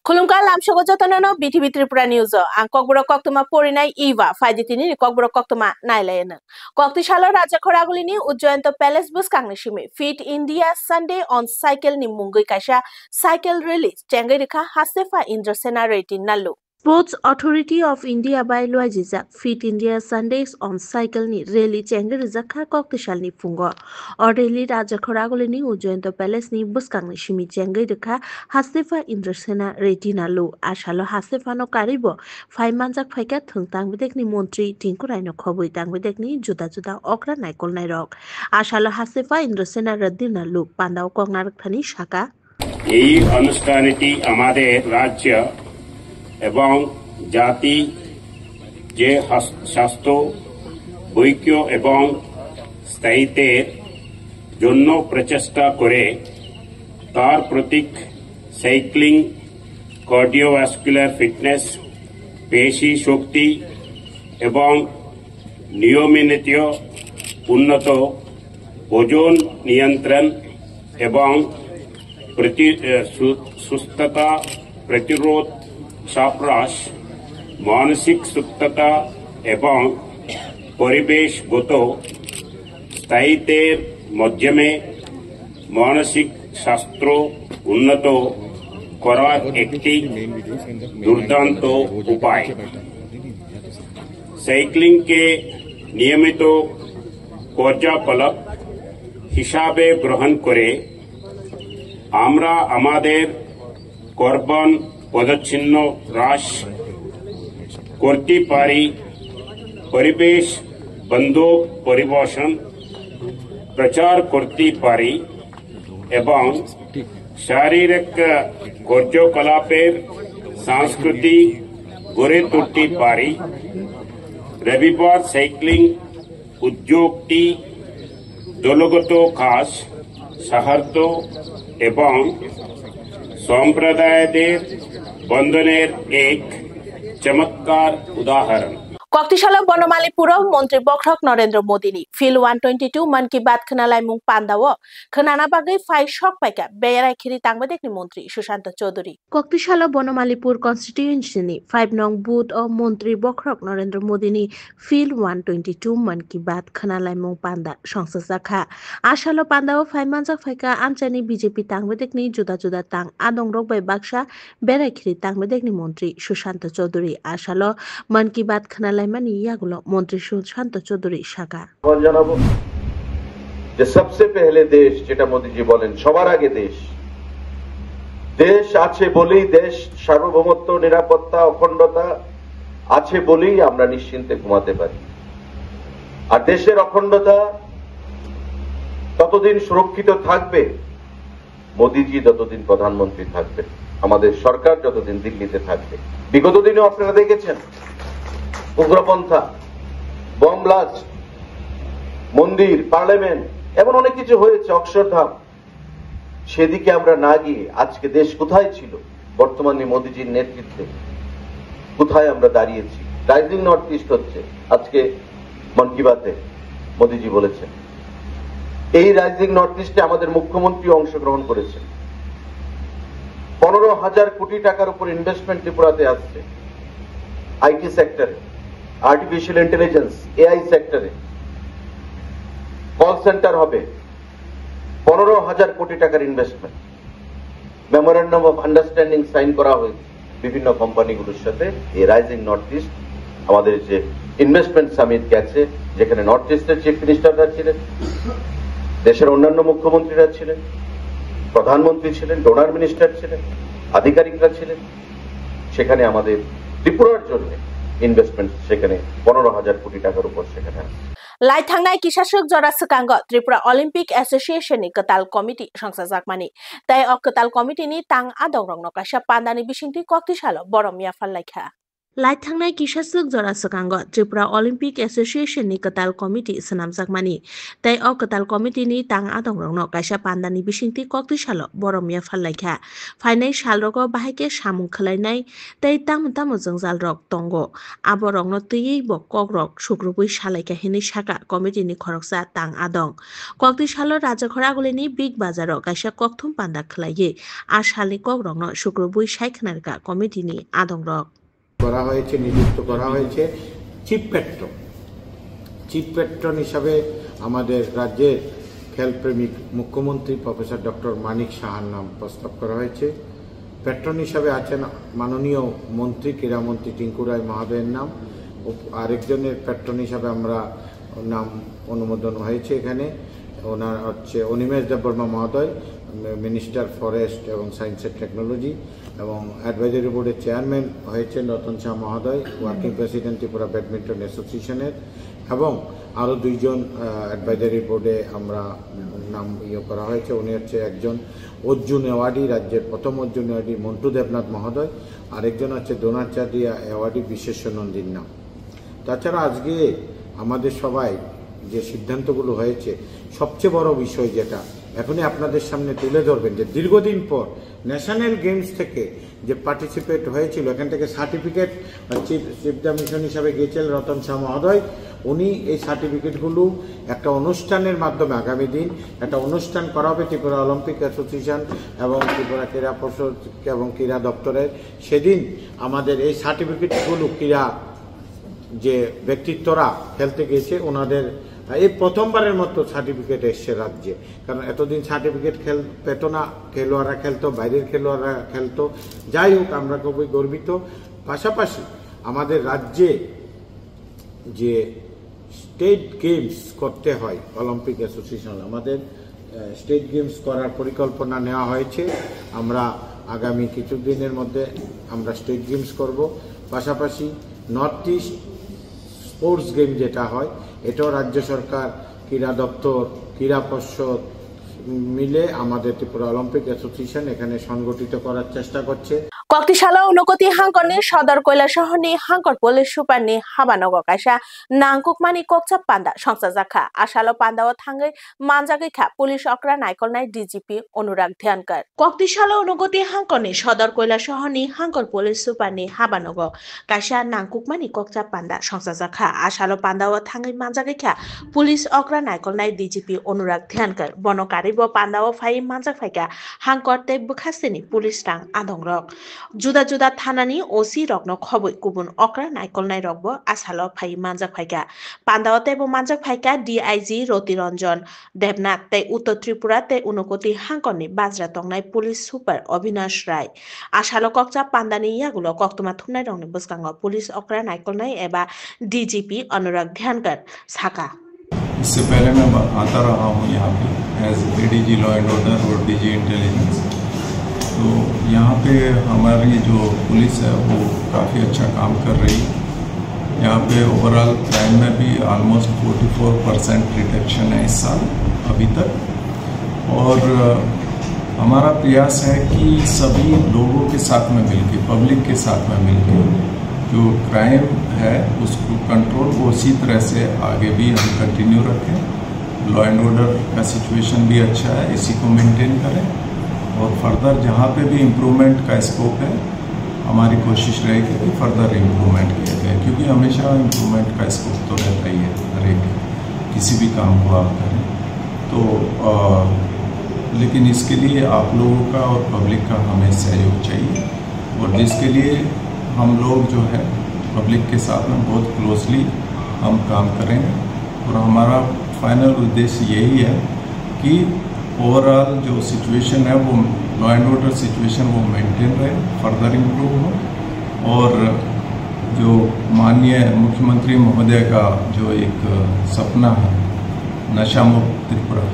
Kulungka lam shogo jotonono BTV Tripura News ang kokboro koktuma porinai iwa faiditini kokboro koktuma nailayen. Kokti shalo raja khoragulini Ujjayanto Palace buskangni shimi Fit India Sunday on Cycle ni mungui kaisa cycle release chengai rikha Hasefa Indrasena Reti nalu. Sports Authority of India by Luajizak Fit India Sundays on Cycle ni rally chengai rizakha koktisal ni fungo. Or rally raja khoragulini Ujjayanto Palace ni buskangni shimi chengai rikha Hasefa Indrasena Reti nalu. Ashalo Hasefa no karibo Fai manjak faika thungtang bidekni Montri Tinku Raino khobui tang bidekni juda juda okra naikol nairok. Ashalo Hasefa Indrasena Reti nalu pandao kongnarak thani shaka. এই অনুষ্ঠানটি আমাদের রাজ্য এবং জাতি যে স্বাস্থ্য ঐক্য এবং স্থায়িত্বের জন্য প্রচেষ্টা করে তার প্রতীক সাইক্লিং কার্ডিওভাস্কুলার ফিটনেস পেশি শক্তি এবং নিয়মিত উন্নত ওজন নিয়ন্ত্রণ এবং সুস্থতা প্রতিরোধ সাপ্রাস মানসিক সুস্থতা এবং পরিবেশগত স্থায়িত্বের মাধ্যমে মানসিক স্বাস্থ্য উন্নত করার একটি দুর্দান্ত উপায় সাইক্লিংকে নিয়মিত কার্যকলাপ হিসাবে গ্রহণ করে আমরা আমাদের কার্বন পদচ্ছিন্ন হ্রাস করতে পারি পরিবেশ বান্ধব পরিবেশন প্রচার করতে পারি এবং শারীরিক কার্যকলাপের সংস্কৃতি গড়ে তুলতে পারি রবিবার সাইক্লিং উদ্যোগটি দলগত কাজ সাহায্য এবং সম্প্রদায়দের বন্ধনের এক চমৎকার উদাহরণ Koktishala Bonomalipuro Montri Bokrok Narendra Modini Fil 122 Man Ki Baat Khanalai Mung Pandawo Khanana Bagai Fai Shok Paika Beyarai Khiri Tangbadekni Montri Sushanta Chaudhary Koktishala Bonomalipur constituency ni 5 nong booth of Montri Bokrok Narendra Modini Fil 122 Man Ki Baat Khanalai Mung Panda Songsasakha Ashalo Pandawo Fai Manjak Faika Amchani BJP Tangbadekni Juda Juda Tang Adong Rok Bai Baksha Beyarai Khiri Tangbadekni Montri Sushanta Chaudhary Ashalo Man Ki Baat Khanalai मानी यागुलो मंत्री सुशांत चौधरी शाखा জানাবো যে সবচেয়ে পহলে দেশ যেটা মোদিজি বলেন সবার আগে দেশ আছে বলেই দেশ সার্বভৌমত্ব নিরাপত্তা অখণ্ডতা আছে বলেই আমরা নিশ্চিন্তে ঘুমাতে পারি আর দেশের অখণ্ডতা ততদিন সুরক্ষিত থাকবে মোদিজি যতদিন প্রধানমন্ত্রী থাকবে আমাদের সরকার যতদিন দিল্লিতে থাকবে বিগত দিনে আপনারা দেখেছেন উগ্রপন্থা বম ব্লাস্ট মন্দির পার্লামেন্ট এমন অনেক কিছু হয়েছে অক্ষরধাম সেদিকে আমরা না গিয়ে আজকে দেশ কোথায় ছিল বর্তমানে মোদিজির নেতৃত্বে কোথায় আমরা দাঁড়িয়েছি রাইজিং নর্থ ইস্ট হচ্ছে আজকে মন কি বাতে মোদিজি বলেছেন এই রাইজিং নর্থ ইস্টে আমাদের মুখ্যমন্ত্রী অংশগ্রহণ করেছেন 15,000 কোটি টাকার উপর ইনভেস্টমেন্ট ত্রিপুরাতে আসছে আইটি সেক্টরে আর্টিফিশিয়াল ইন্টেলিজেন্স এআই সেক্টরে কল সেন্টার হবে 15,000 কোটি টাকার investment memorandum of understanding sign করা হয়েছে বিভিন্ন কোম্পানিগুলোর সাথে এই রাইজিং নর্থ ইস্ট আমাদের যে ইনভেস্টমেন্ট সামিট গেছে যেখানে নর্থ ইস্টের চিফ মিনিস্টাররা ছিলেন দেশের অন্যান্য মুখ্যমন্ত্রীরা ছিলেন প্রধানমন্ত্রী ছিলেন ডোনার মিনিস্টার ছিলেন আধিকারিকরা ছিলেন সেখানে আমাদের ত্রিপুরার জন্য ইনভেস্টমেন্ট সেখানে 15,000 কোটি টাকার উপর সেখানে লাই থাংনাই কিসাসক জরা সকাঙ্গ ত্রিপুরা অলিম্পিক অ্যাসোসিয়েশন নি কতাল কমিটি সংসাজাকমানি তাই অকতাল কমিটি নি তাং আদং রং নকাশা পান্দানি বিশিংটি কক্তিশাল বড় মিয়াফাল লাইখা लाइथांनाय किसासुक जरा सकांग त्रिपुरा ओलम्पिक एसोसिएशन नि कताल कमिटी सनामजाकमानि तै अ कताल कमिटी नि तां आदंरंनो काइसा पान्दानि बिसिंति कक्तिसालो बरमिया फाललाइखा फाइनाय सालरगो बाहायके सामुं खलायनाय तै तामु जोंजाल रक तंगो आबरंनो तैयै ब ककरक सुग्रुबै सालाइका हिनि साका कमिटी नि खरकसा तां आदं कक्तिसालो राजाखरागुलिनि बिग बाजारो काइसा कक्थुम पान्दा खलाइये आ सालनि ककरंनो सुग्रुबै सायखनारका कमिटी नि आदंरक করা হয়েছে নিযুক্ত করা হয়েছে চিফ পেট্রন হিসাবে আমাদের রাজ্যের খেলপ্রেমিক মুখ্যমন্ত্রী প্রফেসর ডক্টর মানিক সাহার নাম প্রস্তাব করা হয়েছে। পেট্রন হিসাবে আছেন মাননীয় মন্ত্রী ক্রীড়ামন্ত্রী টিঙ্কু রায় মহোদয়ের নাম। আরেকজনের পেট্রন হিসাবে আমরা নাম অনুমোদন হয়েছে এখানে, ওনার হচ্ছে অনিমেষ দেববর্মা মহোদয়, মিনিস্টার ফরেস্ট এবং সায়েন্স অ্যান্ড টেকনোলজি, এবং অ্যাডভাইজারি বোর্ডের চেয়ারম্যান হয়েছেন রতন শাহ মহোদয়, ওয়ার্কিং প্রেসিডেন্ট ত্রিপুরা ব্যাডমিন্টন অ্যাসোসিয়েশনের, এবং আরও দুইজন অ্যাডভাইজারি বোর্ডে আমরা নাম করা হয়েছে। উনি হচ্ছে একজন অর্জুন অ্যাওয়ার্ডি, রাজ্যের প্রথম অর্জুন অ্যাওয়ার্ডি মন্টু দেবনাথ মহোদয়, আরেকজন হচ্ছে দ্রোণাচার্য অ্যাওয়ার্ডি বিশ্বেশ্বর নন্দীর নাম। তাছাড়া আজকে আমাদের সবাই যে সিদ্ধান্তগুলো হয়েছে, সবচেয়ে বড় বিষয় যেটা এখনই আপনাদের সামনে তুলে ধরবেন, যে দীর্ঘদিন পর ন্যাশনাল গেমস থেকে যে পার্টিসিপেট হয়েছিল, এখান থেকে সার্টিফিকেট চিফ দ্য মিশন হিসাবে গিয়েছিলেন রতন শাহ মহোদয়। উনি এই সার্টিফিকেটগুলো একটা অনুষ্ঠানের মাধ্যমে আগামী দিন একটা অনুষ্ঠান করা হবে ত্রিপুরা অলিম্পিক অ্যাসোসিয়েশন এবং ত্রিপুরা ক্রীড়া পর্ষদ এবং ক্রীড়া দপ্তরের। সেদিন আমাদের এই সার্টিফিকেটগুলো ক্রীড়া যে ব্যক্তিত্বরা খেলতে গিয়েছে ওনাদের এই প্রথমবারের মতো সার্টিফিকেট এসছে রাজ্যে, কারণ এতদিন সার্টিফিকেট পেত না, খেলোয়াড়রা খেলতো, বাইরের খেলোয়াড়রা খেলতো। যাই হোক, আমরা খুবই গর্বিত। পাশাপাশি আমাদের রাজ্যে যে স্টেট গেমস করতে হয় অলিম্পিক অ্যাসোসিয়েশন, আমাদের স্টেট গেমস করার পরিকল্পনা নেওয়া হয়েছে। আমরা আগামী কিছুদিনের মধ্যে আমরা স্টেট গেমস করব। পাশাপাশি নর্থ ইস্ট স্পোর্টস গেম যেটা হয়, এটাও রাজ্য সরকার, ক্রীড়া দপ্তর, ক্রীড়া পর্ষদ মিলে আমাদের ত্রিপুরা অলিম্পিক অ্যাসোসিয়েশন এখানে সংগঠিত করার চেষ্টা করছে। কক্তিশালা উনকতি হাঙ্করনি সদর কৈলাসহরনি হাঙ্কর পুলিশ সুপারনি হাবানগর কাইসা নাংকুকমানি kokchap panda সংসাজাখা আশালো পান্দাও থাঙ্গৈ মানজাগৈখা পুলিশ অকরা নাইকলনাই ডিজিপি অনুরাগ ধ্যানকর। কক্তিশালা উনকতি হাঙ্করনি সদর কৈলাসহরনি হাঙ্কর পুলিশ সুপারনি হাবানগর কাইসা নাংকুকমানি kokchap panda সংসাজাখা আশালো পান্দাও থাঙ্গৈ মানজাগৈখা পুলিশ অকরা নাইকলনাই ডিজিপি অনুরাগ ধ্যানকর বনকারিব পান্দাও ফাই মানজাগ ফাইকা হাঙ্কর তে বুখাস্তেনি পুলিশ রাং আদংরক जुदा जुदा थानानि ओसी रक्न खबै गुबुन अक्रा नाइकलनाय रकबो आसालो फाइ मानजाक फाइका पान्दाव तेबो मानजाक फाइका डिआइजी रतिरञ्जन देबनाथ तै उत्तर त्रिपुरा तै उनकोटी हांकरनि बाज्रा तंनाय पुलिस सुपार अविनाश राय आसालो कक्चा पान्दानि यागुलो कक्तुमा थुमनाय रंनि बसकांग पुलिस अक्रा नाइकलनाय एबा डीजीपी अनुराग ध्यानकर साका। इससे पहले मैं आता रहा हूँ यहाँ पे as ADG law and order और डीजी इंटेलिजेंस। तो यहाँ पे हमारी जो पुलिस है वो काफ़ी अच्छा काम कर रही है। यहाँ पे ओवरऑल क्राइम में भी ऑलमोस्ट 44% रिडक्शन है इस साल अभी तक। और हमारा प्रयास है कि सभी लोगों के साथ में मिलकर, पब्लिक के साथ में मिलकर जो क्राइम है उसको कंट्रोल को उसी तरह से आगे भी हम कंटिन्यू रखें। लॉ एंड ऑर्डर का सिचुएशन भी अच्छा है, इसी को मेंटेन करें और फर्दर जहाँ पे भी इम्प्रूवमेंट का स्कोप है हमारी कोशिश रहेगी कि फर्दर इम्प्रूवमेंट किया जाए, क्योंकि हमेशा इम्प्रूवमेंट का स्कोप तो रहता ही है हर एक किसी भी काम को आप करें तो। लेकिन इसके लिए आप लोगों का और पब्लिक का हमें सहयोग चाहिए, और जिसके लिए हम लोग जो है पब्लिक के साथ में बहुत क्लोजली हम काम करेंगे। और हमारा फाइनल उद्देश्य यही है कि ओवरऑल जो सिचुएशन है वो लॉ एंड ऑर्डर सिचुएशन वो मेंटेन रहे, फर्दर इम्प्रूव हो, और जो माननीय मुख्यमंत्री महोदय का जो एक सपना है नशा मुक्त त्रिपुरा,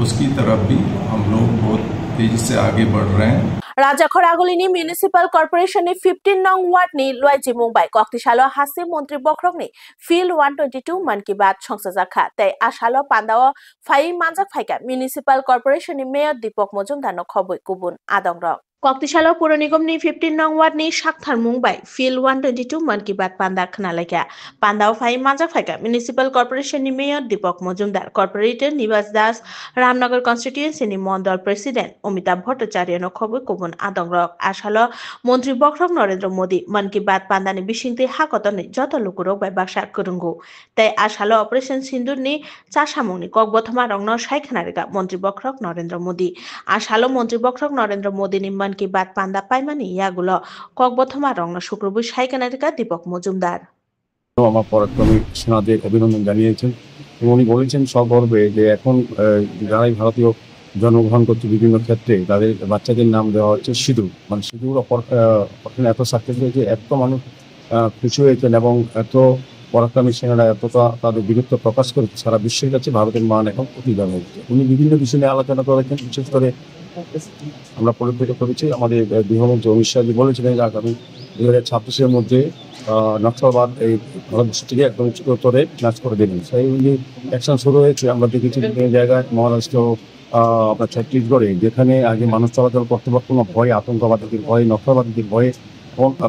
उसकी तरफ भी हम लोग बहुत तेजी से आगे बढ़ रहे हैं। राजाखरागुलिनि म्युनिसिपल कर्पोरेशननि 15 नং वार्डनि लुवाइजि मुंबाइ कक्तिसालो हासि मन्त्री बख्रकनि फिल्ड 122 मन की बात संसाजाखा तै आसालो पान्दाव फाइ मानजाक फाइका म्युनिसिपल कर्पोरेशननि मेयर दीपक मजुमदारनो खबै गुबुन आदंरक। Koktishala Pura Nigam ni 15 nong ward ni Shakthar Mumbai Field 122 Man Ki Baat Panda Khnalaika Panda Fai Majak Faika Municipal Corporation ni Mayor Deepak Majumdar Corporator Nivas Das Ramnagar Constituency ni Mondal President Amitabh Bhattacharya no Khobu Kobun Adongrok Ashalo Montri Bokrok Narendra Modi Man Ki Baat Panda ni Bishingte Hakoton ni Joto Lukurok by Baksa Kurungu Tai Ashalo Operation Sindur ni Chashamung ni Kokbothama Rongno Shaikhanarika Montri Bokrok Narendra Modi Ashalo Montri Bokrok Narendra Modi ni Man Ki Baat Panda পাইমানি ইয়াগুলো ককবথমা রংনা শুক্রবার সাইকানারিকা দীপক মজুমদার আমার পরাক্রমী সেনাদের অভিনন্দন জানিয়েছেন এবং উনি বলেছেন সগর্বে যে এখন যারাই ভারতীয় জন্মগ্রহণ করছে বিভিন্ন ক্ষেত্রে তাদের বাচ্চাদের নাম দেওয়া হচ্ছে সিঁদুর মানে সিঁদুর অপারেশন এত সাকসেস হয়েছে এত মানুষ খুশি হয়েছেন এবং এত পরাক্রমী সেনারা এতটা তাদের বীরত্ব প্রকাশ করেছে সারা বিশ্বের কাছে ভারতের মান এখন প্রতিদান হয়েছে উনি বিভিন্ন বিষয় নিয়ে আলোচনা করেছেন বিশেষ করে আমরা পরিপ্রেক্ষিত করেছি আমাদের গৃহমন্ত্রী অমিত শাহজি বলেছিলেন যে আগামী 2026-এর মধ্যে নকশালবাদ এই ভারতবর্ষ থেকে একদম উচ্চতরে নাশ করে দেবেন সেই যে অ্যাকশন শুরু হয়েছে আমরা দেখেছি বিভিন্ন জায়গায় মহারাষ্ট্র আপনার ছত্তিশগড়ে যেখানে আগে মানুষ চলাচল করতে পারত না ভয়ে আতঙ্কবাদীদের ভয়ে নকশালবাদীদের ভয়ে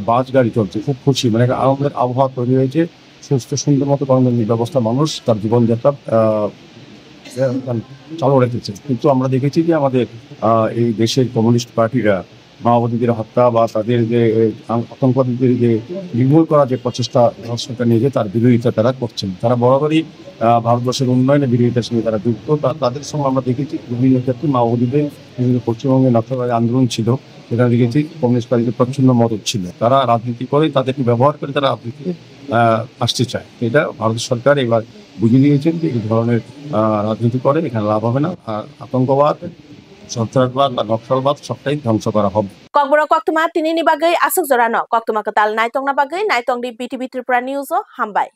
বাস গাড়ি চলছে খুব খুশি মানে একটা আনন্দের আবহাওয়া তৈরি হয়েছে সুস্থ সুন্দর মতো কর্মী ব্যবস্থা মানুষ তার জীবনযাত্রা চালু রেখেছে কিন্তু আমরা দেখেছি যে আমাদের এই দেশের কমিউনিস্ট পার্টিরা মাওবাদীদের হত্যা বা তাদের যে আতঙ্কবাদীদের যে নির্মূল করার যে প্রচেষ্টা সরকার নিয়ে তার বিরোধিতা তারা করছেন তারা বরাবরই ভারতবর্ষের উন্নয়নের বিরোধিতার সঙ্গে তারা যুক্ত তাদের সঙ্গে আমরা দেখেছি বিভিন্ন ক্ষেত্রে মাওবাদীদের বিভিন্ন পশ্চিমবঙ্গে নকশালবাদী আন্দোলন ছিল সেখানে দেখেছি কমিউনিস্ট পার্টির প্রচ্ছন্ন মদত ছিল তারা রাজনীতি করে তাদেরকে ব্যবহার করে তারা রাজনীতি আসতে চায় এটা ভারত সরকার এবার বুঝিয়ে দিয়েছেন যে এই ধরনের রাজনীতি করে এখানে লাভ হবে না আর আতঙ্কবাদ সন্ত্রাসবাদ বা নকশালবাদ সবটাই ধ্বংস করা হবে ককবরা কক্তমা তিনি নিবাগৈ আসুক জরানো কক্তমা কাতাল নাইতং না বাগৈ নাইতং দি বিটিভি ত্রিপুরা নিউজ হামবাই